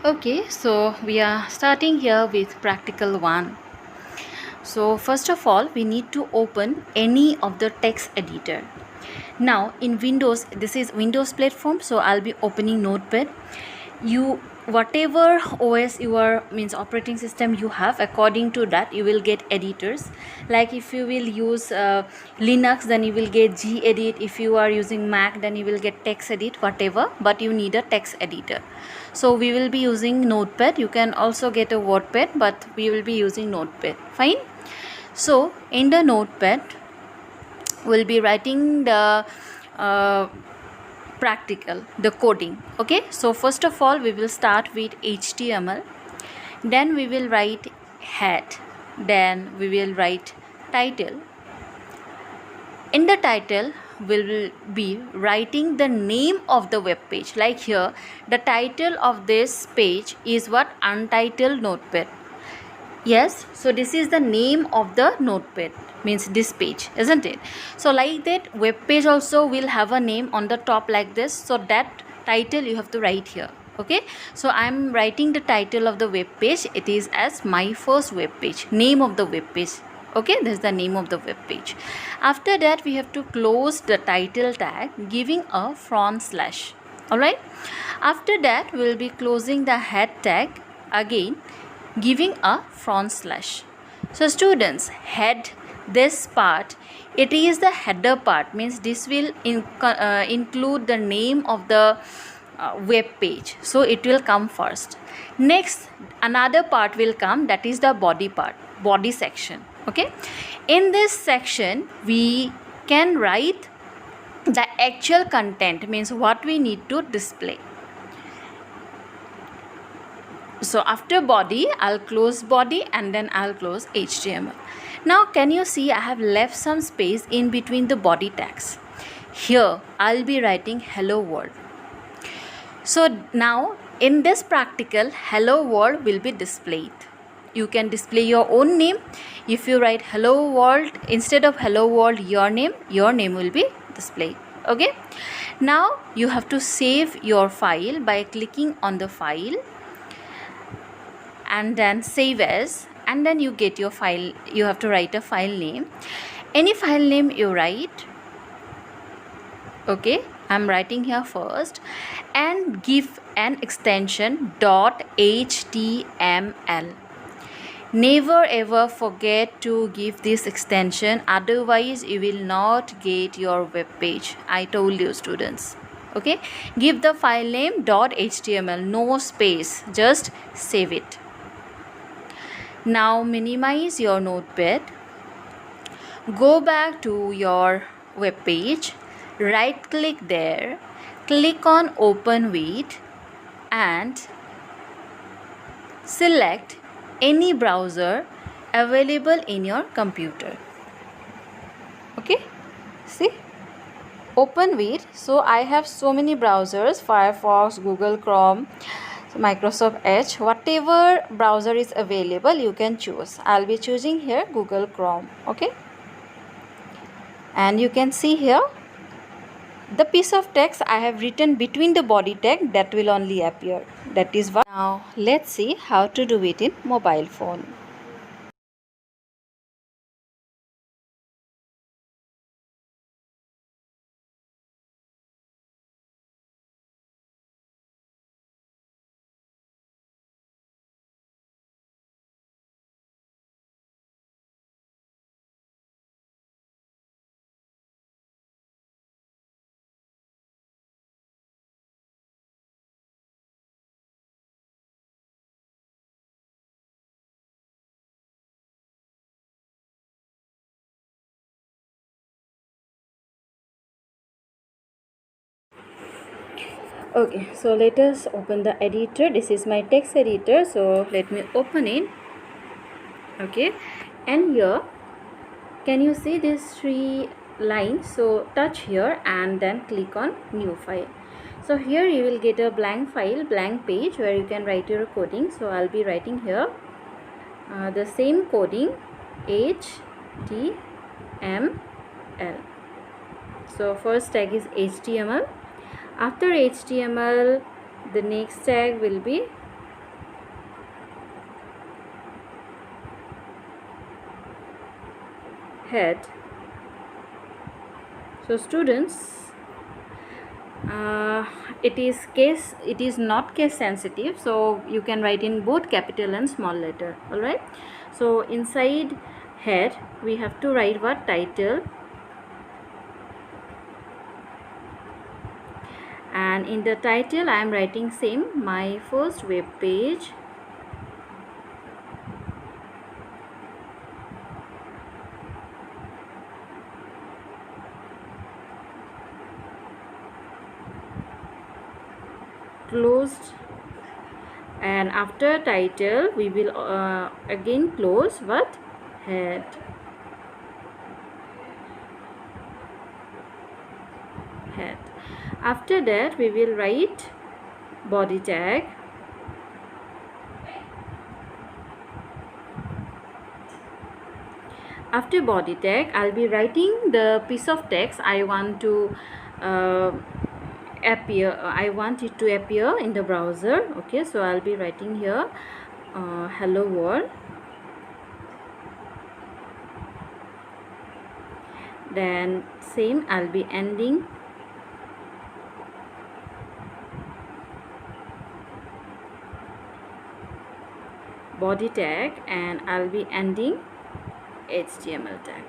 Okay, so we are starting here with practical 1. So first of all, we need to open any of the text editor. Now in Windows, this is Windows platform, so I'll be opening Notepad. You whatever OS your means operating system you have, according to that you will get editors. Like if you will use Linux, then you will get gedit. If you are using Mac, then you will get TextEdit, whatever, but you need a text editor. So we will be using Notepad. You can also get a WordPad, but we will be using Notepad. Fine. So in the Notepad we'll be writing the uh, practical, the coding. Okay, so first of all we will start with HTML, then we will write head, then we will write title. In the title we will be writing the name of the web page. Like here the title of this page is what? Untitled Notepad. Yes, so this is the name of the Notepad, means this page, isn't it? So like that web page also will have a name on the top like this, so that title you have to write here. Okay, so I'm writing the title of the web page. It is as my first web page, name of the web page. Okay, this is the name of the web page. After that we have to close the title tag giving a front slash. Alright, after that we will be closing the head tag again giving a front slash. So students, head, this part, it is the header part, means this will include the name of the web page, so it will come first. Next another part will come, that is the body part, body section. Okay, in this section we can write the actual content, means what we need to display. So after body I'll close body and then I'll close HTML. Now can you see I have left some space in between the body tags. Here I'll be writing hello world. So now in this practical, hello world will be displayed. You can display your own name. If you write hello world instead of hello world your name will be displayed. Okay, now you have to save your file by clicking on the file and then save as, and then you get your file. You have to write a file name, any file name you write. Okay, I'm writing here first, and give an extension .html. Never ever forget to give this extension, otherwise you will not get your web page. I told you students. Okay, give the file name .html, no space, just save it. Now minimize your Notepad, go back to your web page, right click there, click on open with and select any browser available in your computer. Okay, see, open with. So I have so many browsers: Firefox, Google Chrome, Microsoft Edge, whatever browser is available you can choose. I'll be choosing here Google Chrome. Okay, and you can see here the piece of text I have written between the body tag, that will only appear. That is what. Now let's see how to do it in mobile phone. Okay, so let us open the editor. This is my text editor, so let me open it. Okay, and here can you see these three lines? So touch here and then click on new file. So here you will get a blank file, blank page where you can write your coding. So I'll be writing here the same coding, HTML. So first tag is HTML. After HTML, the next tag will be head. So students, it is not case sensitive, so you can write in both capital and small letter. All right, so inside head we have to write what? Title. And in the title I am writing same, my first web page. Closed. And after title we will again close what? Head. Head. After that we will write body tag. After body tag I'll be writing the piece of text I want to appear. I want it to appear in the browser. Okay, so I'll be writing here hello world. Then same I'll be ending body tag and I'll be ending HTML tag.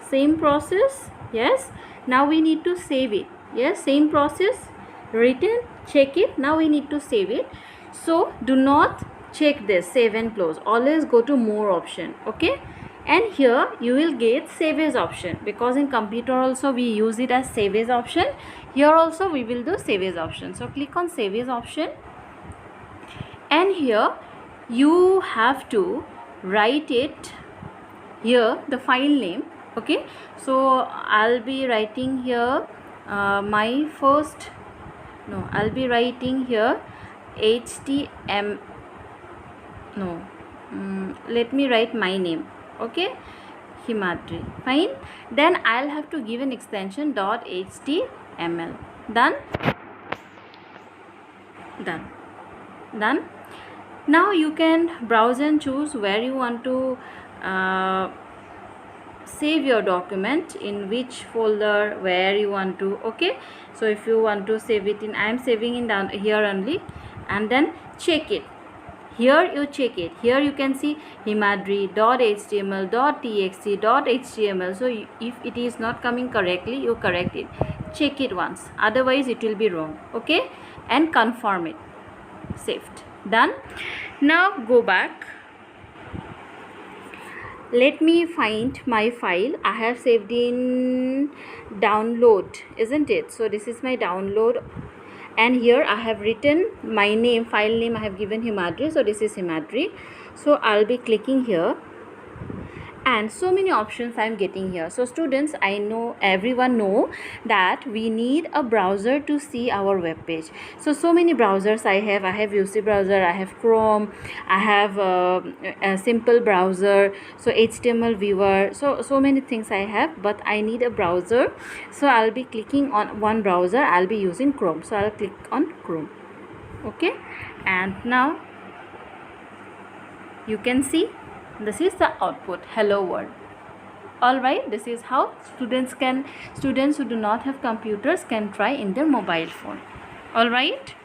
Same process. Yes, now we need to save it. Yes, same process, written, check it. Now we need to save it. So do not check this save and close, always go to more option. Okay, and here you will get save as option, because in computer also we use it as save as option. Here also we will do save as option. So click on save as option, and here you have to write it here the file name. Okay, so I'll be writing here my first, no, I'll be writing here HTML, no, let me write my name. Okay, Himadri. Fine, then I'll have to give an extension .html. Done. Now you can browse and choose where you want to save your document, in which folder, where you want to. Okay, so if you want to save it in, I am saving in down here only, and then check it. Here you check it. Here you can see himadri.html, .txt, .html. So if it is not coming correctly, you correct it. Check it once, otherwise it will be wrong. Okay, and confirm it. Saved. Done. Now go back. Let me find my file. I have saved in download, isn't it? So this is my download, and here I have written my name, file name I have given Himadri. So this is Himadri. So I'll be clicking here, and so many options I am getting here. So students, I know everyone know that we need a browser to see our web page. So many browsers I have UC browser, I have Chrome, I have a simple browser, so HTML viewer, so many things I have, but I need a browser. So I'll be clicking on one browser. I'll be using Chrome, so I'll click on Chrome. Okay, and now you can see this is the output, hello world. All right, this is how students who do not have computers can try in their mobile phone. All right.